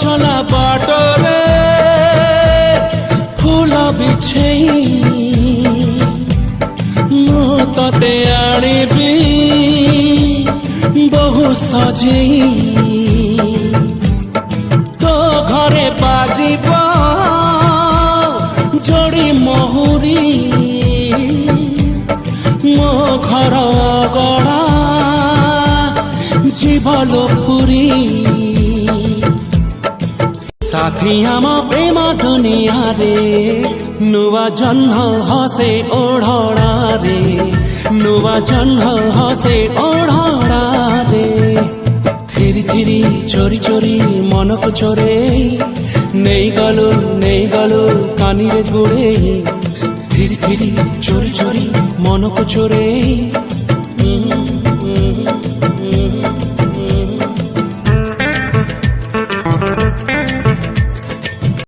चला बाटरे फूल बिछेई मु तते आनिबी बहु सजेई तो घरे बाजिब जोड़ी महुरी मो घर गड़ा जीवलो पुरी साथी आम प्रेम दुनिया रे नुआ जन्म हसे ओढ़ना रे नुआ जन्म हसे ओढ़ना रे थिरी थिरी चोरी चोरी मन को चोरे नहीं गलो कानी रे गुड़े थिरी थिरी चोरी चोरी मन को चोरे